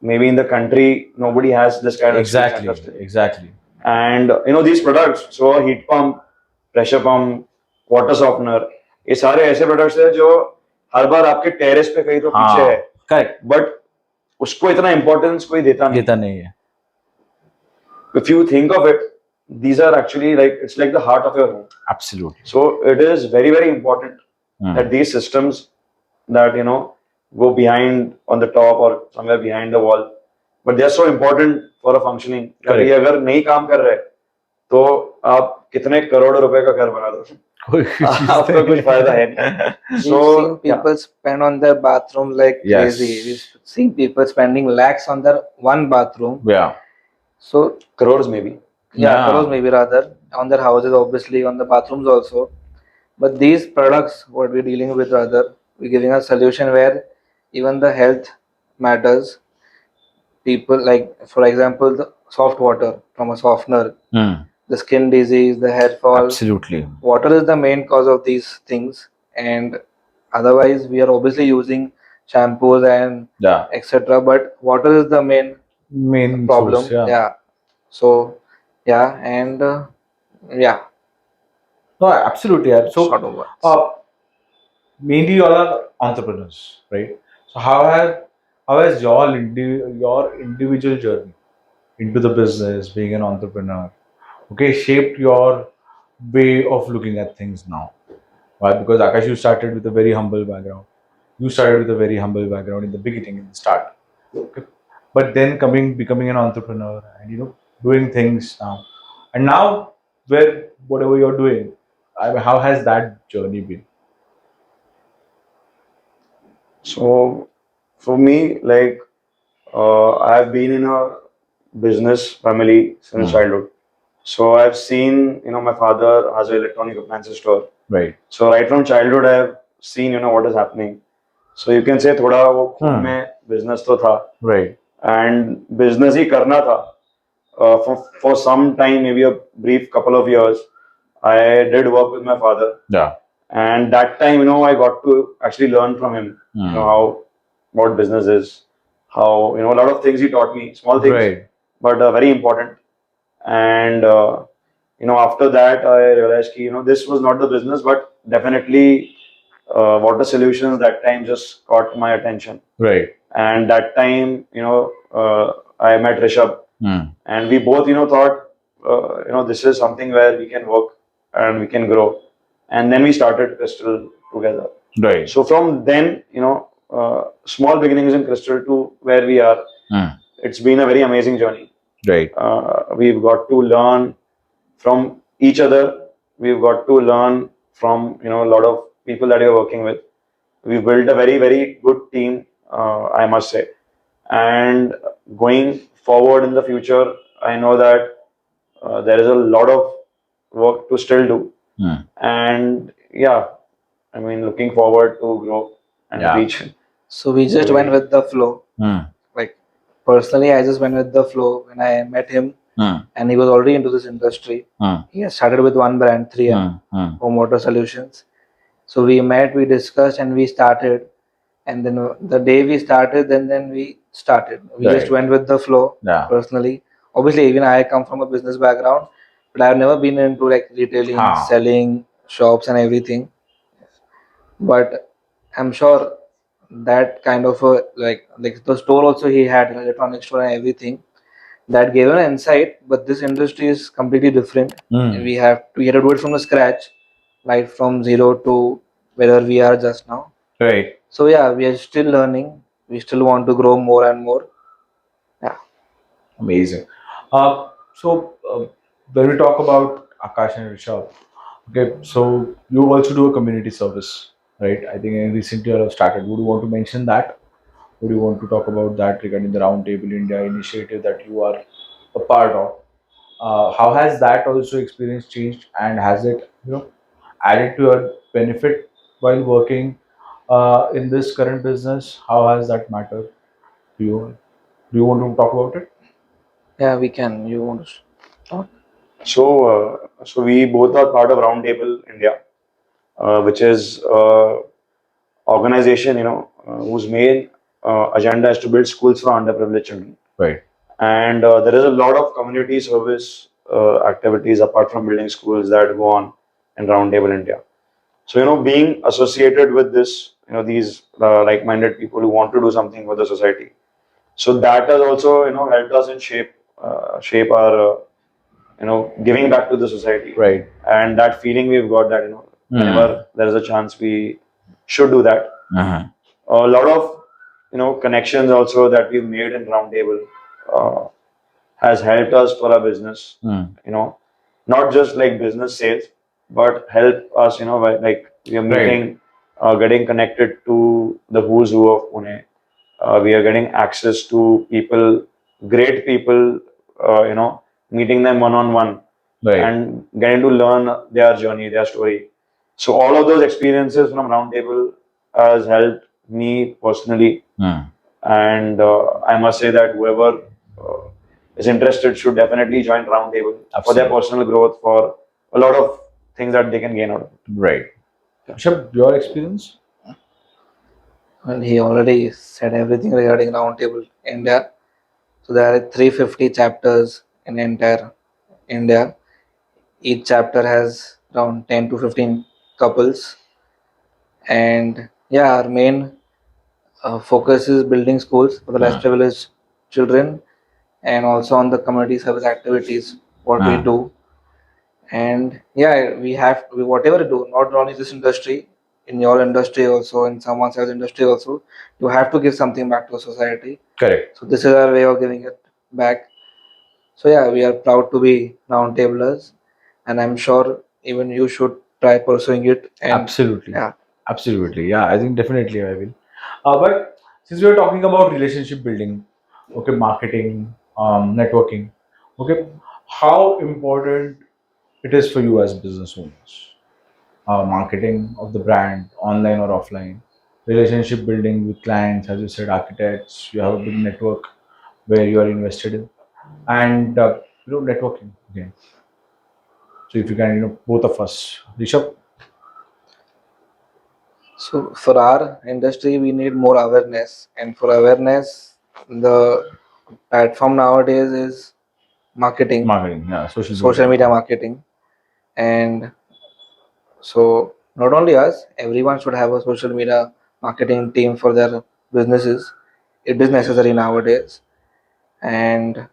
maybe in the country nobody has this kind of experience center. Exactly. And these products, so heat pump, pressure pump, water softener, ये सारे ऐसे products हैं जो हर बार आपके terrace पे कहीं तो पीछे है. Correct. But उसको इतना importance कोई देता नहीं है. If you think of it, these are actually it's like the heart of your home. Absolutely. So it is very, very important that these systems that go behind on the top or somewhere behind the wall, but they are so important for a functioning. ये अगर नहीं काम कर रहे तो आप कितने करोड़ रुपए का घर बना दो, आपका कुछ फायदा है नहीं. we've seen people spend on their bathroom like crazy. We've seen people spending lakhs on their one bathroom. Yeah. So crores maybe. Crores maybe rather, on their houses, obviously, on the bathrooms also. But these products, what we're dealing with rather, we're giving a solution where even the health matters. People, like, for example, the soft water from a softener, the skin disease, the hair fall. Absolutely. Water is the main cause of these things, and otherwise we are obviously using shampoos and etc. But water is the main problem. Source, So and No, absolutely. So mainly you all are entrepreneurs, right? So how has your individual journey into the business, being an entrepreneur, shaped your way of looking at things now? Why? Because Akaash, you started with a very humble background. You started with a very humble background in the beginning, in the start. Okay? But then becoming an entrepreneur and doing things now. And now, whatever you're doing, how has that journey been? So for me, I've been in a business family since childhood. So I've seen, my father has an electronic appliances store. Right. So right from childhood, I've seen, what is happening. So you can say थोड़ा वो खुद में business तो था. Right. And business ही करना था. For some time, maybe a brief couple of years, I did work with my father. Yeah. And that time, I got to actually learn from him, what business is, how, a lot of things he taught me, small things, but very important. And, after that, I realized that, this was not the business, but definitely water solutions that time just caught my attention. Right. And that time, I met Rishabh. And we both, thought, this is something where we can work and we can grow. And then we started Crystal together. Right. So from then, small beginnings in Crystal to where we are. It's been a very amazing journey. Right. We've got to learn from each other. We've got to learn from a lot of people that you're working with. We've built a very, very good team, I must say. And going forward in the future, I know that there is a lot of work to still do. And yeah, I mean, looking forward to grow and Yeah. reach. So we just went with the flow. Like personally, I just went with the flow when I met him, and he was already into this industry. He had started with one brand, 3M, Home Water Solutions. So we met, we discussed, and we started. And then the day we started, then we started. We Right. just went with the flow. Yeah. Personally, obviously, even I come from a business background, but I've never been into like retailing, selling shops and everything. But I'm sure that kind of a like the store also he had an electronic store and everything that gave an insight. But this industry is completely different. We had to do it from the scratch, right from zero to where we are just now. Right. So yeah, we are still learning. We still want to grow more and more. Yeah. Amazing. So when we talk about Akaash and Rishabh, okay, so you also do a community service, right? I think recently you have started. Would you want to mention that? Would you want to talk about that regarding the Roundtable India initiative that you are a part of? How has that also experience changed, and has it added to your benefit while working in this current business? How has that mattered to you? Do you want to talk about it? Yeah, we can. You want to talk? So we both are part of Roundtable India, which is organization, whose main agenda is to build schools for underprivileged children. Right. And there is a lot of community service activities apart from building schools that go on in Roundtable India. So, being associated with this, these like-minded people who want to do something for the society. So that has also, helped us in shape our, giving back to the society. Right. And that feeling we've got that, whenever there is a chance, we should do that. A lot of, connections also that we've made in Roundtable has helped us for our business. Not just like business sales, but help us, like we are meeting, getting connected to the who's who of Pune. We are getting access to people, great people, meeting them one on one, and getting to learn their journey, their story. So all of those experiences from Roundtable has helped me personally, and I must say that whoever is interested should definitely join Roundtable for their personal growth, for a lot of things that they can gain out of it. Right. Rishabh, your experience? Well, he already said everything regarding Roundtable India. So there are 350 chapters in entire India. Each chapter has around 10 to 15 couples. And yeah, our main focus is building schools for the less privileged children, and also on the community service activities, what we do. And yeah, we whatever we do, not only this industry, in your industry also, in someone else's industry also, you have to give something back to society. Correct. So this is our way of giving it back. So yeah, we are proud to be roundtablers, and I'm sure even you should try pursuing it. And Absolutely. yeah, Absolutely. Yeah, I think definitely I will. But since we are talking about relationship building, okay, marketing, networking, okay, how important it is for you as business owners? Marketing of the brand, online or offline, relationship building with clients, as you said, architects, you have a big network where you are invested in, and networking again. So if you can, both of us, Rishabh. so for our industry, we need more awareness, and for awareness, the platform nowadays is marketing, Yeah, social media marketing. And so not only us, everyone should have a social media marketing team for their businesses. It is necessary nowadays. And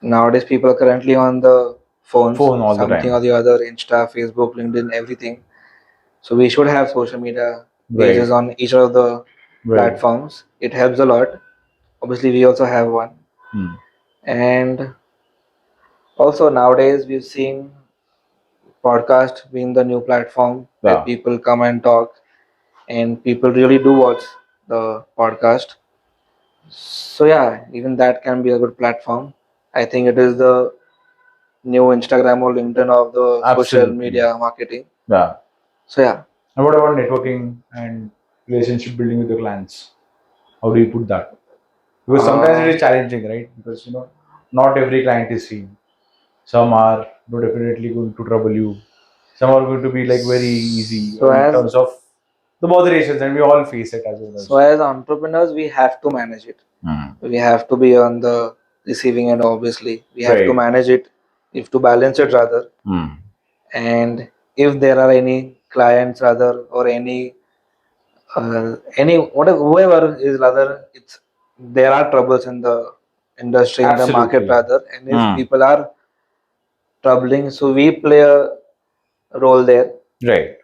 nowadays people are currently on the phones, Phone all the something time. or the other, Insta, Facebook, LinkedIn, everything. So we should have social media pages on each of the Right. platforms. It helps a lot. obviously we also have one. Hmm. And also nowadays we've seen podcast being the new platform where Yeah. people come and talk, and people really do watch the podcast. So yeah, even that can be a good platform. I think it is the new Instagram or LinkedIn of the social Absolutely. media marketing. Yeah. So yeah. And what about networking and relationship building with your clients? How do you put that? Because sometimes it is challenging, right? Because not every client is seen. Some are definitely going to trouble you. Some are going to be like very easy So in as terms of the moderations, and we all face it as well so as. as entrepreneurs, we have to manage it. Hmm. We have to be on the receiving end. Obviously, we have to Right. manage it. We have to balance it rather. Hmm. And if there are any clients rather, or any whatever whoever is rather, it's there are troubles in the industry, in the market Absolutely. rather, and if Hmm. people are troubling, so we play a role there. Right.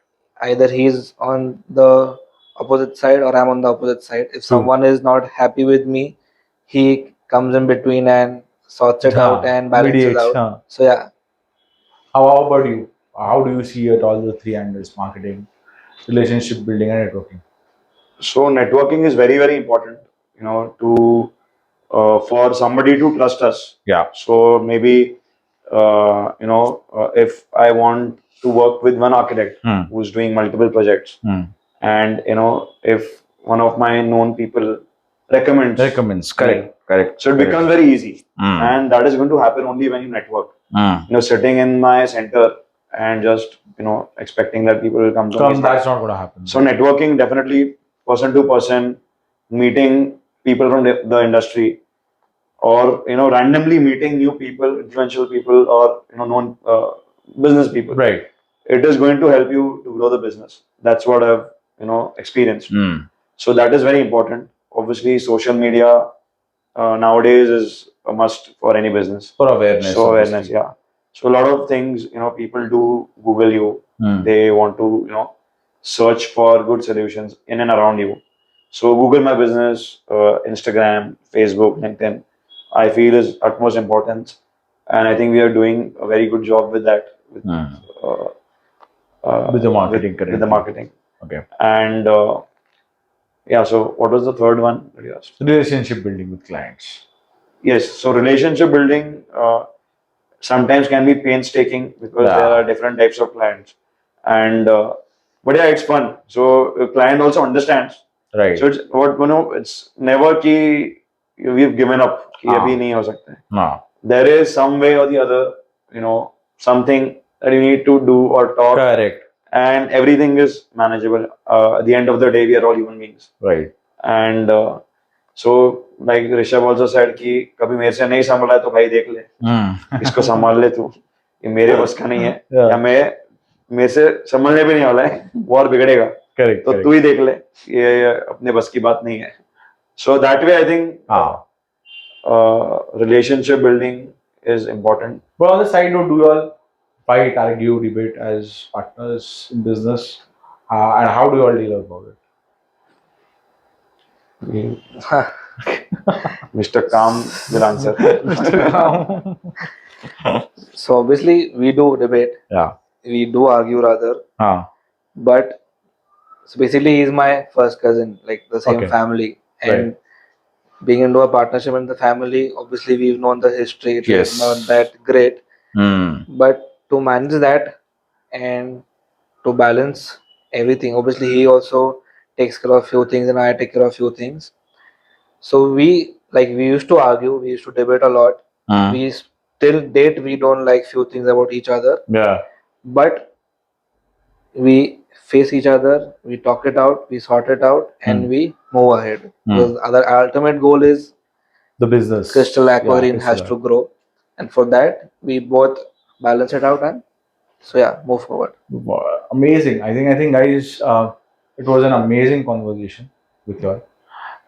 Either he's on the opposite side or I'm on the opposite side. If True. someone is not happy with me, he comes in between and sorts it out and balances Mediates. out. So yeah. How about you? How do you see it all the three angles: marketing, relationship building, and networking? So networking is very, very important, to for somebody to trust us. Yeah. So maybe, if I want to work with one architect Hmm. who's doing multiple projects, Hmm. and if one of my known people recommends, Correct. so it becomes very easy, Hmm. and that is going to happen only when you network. Hmm. Sitting in my center and just expecting that people will come to me. That's not going to happen. So networking definitely person to person, meeting people from the industry, or randomly meeting new people, influential people, or known business people. Right. It is going to help you to grow the business. That's what I've experienced. Hmm. So that is very important. Obviously, social media nowadays is a must for any business. For awareness. So obviously. awareness, yeah. So a lot of things, people do Google you. Hmm. They want to, search for good solutions in and around you. So Google My Business, Instagram, Facebook, LinkedIn, I feel is utmost importance, and I think we are doing a very good job with that. Hmm. With the marketing with the currently. marketing. Okay. And yeah. So what was the third one that you asked? Relationship building with clients. Yes. So relationship building sometimes can be painstaking because there are different types of clients, and but yeah, it's fun. So the client also understands. Right. So it's what it's never कि we've given up कि अभी नहीं हो सकता है. No. There is some way or the other, something that you need to do or talk. Correct. And everything is manageable. At the end of the day, we are all human beings. Right. And so, like Rishabh also said कि कभी मेरे से नहीं संभला है तो भाई देख ले, इसको संभाल ले तू, ये मेरे बस का नहीं है, या मेरे से संभलने भी नहीं वाला है, वो और बिगड़ेगा, तो तू ही देख ले, ये अपने बस की बात नहीं है. So that way, I think relationship building is important. But on the side note, do you all fight, argue, debate as partners in business? And how do you all deal about it? Mr. Calm will answer. So obviously we do debate. Yeah. We do argue rather. But so basically he's my first cousin, like the same family. And being into a partnership in the family, obviously we've known the history. It is not that great. But to manage that and to balance everything, obviously he also takes care of few things and I take care of few things. So we used to argue, we used to debate a lot. We till date we don't like few things about each other. Yeah. But we face each other, we talk it out, we sort it out, and we move ahead. Because our ultimate goal is the business. Crystal Aquagreen has to grow, and for that we both balance it out and so yeah, move forward. Amazing. I think guys, it was an amazing conversation with you all,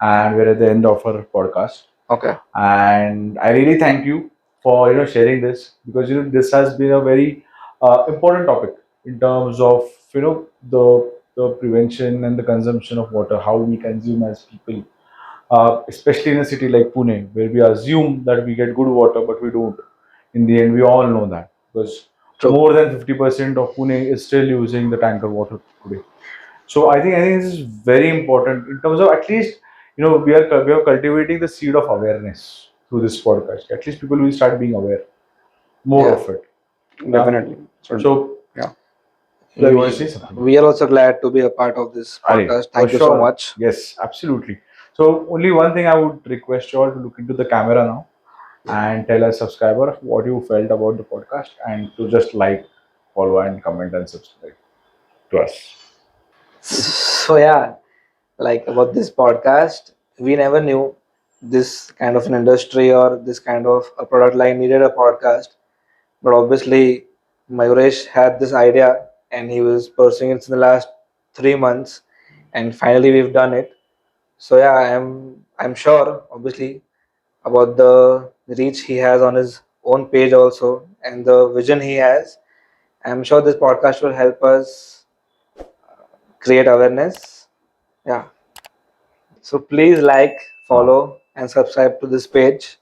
and we're at the end of our podcast. Okay. And I really thank you for sharing this, because this has been a very important topic in terms of the prevention and the consumption of water, how we consume as people, especially in a city like Pune, where we assume that we get good water, but we don't. In the end, we all know that because True. more than 50% of Pune is still using the tanker water today. So I think this is very important in terms of at least we are cultivating the seed of awareness through this podcast. At least people will start being aware more Yeah. of it. Definitely. So yeah. you want to say something? We are also glad to be a part of this podcast. For Thank you so sure. much. Yes, absolutely. So only one thing I would request you all to look into the camera now and tell a subscriber what you felt about the podcast and to just like, follow and comment and subscribe to us. So yeah, like about this podcast, we never knew this kind of an industry or this kind of a product line needed a podcast. But obviously, Mayuresh had this idea and he was pursuing it in the last 3 months, and finally we've done it. So yeah, I'm sure, obviously, about the reach he has on his own page also and the vision he has. I'm sure this podcast will help us create awareness. Yeah. So please like, follow, and subscribe to this page.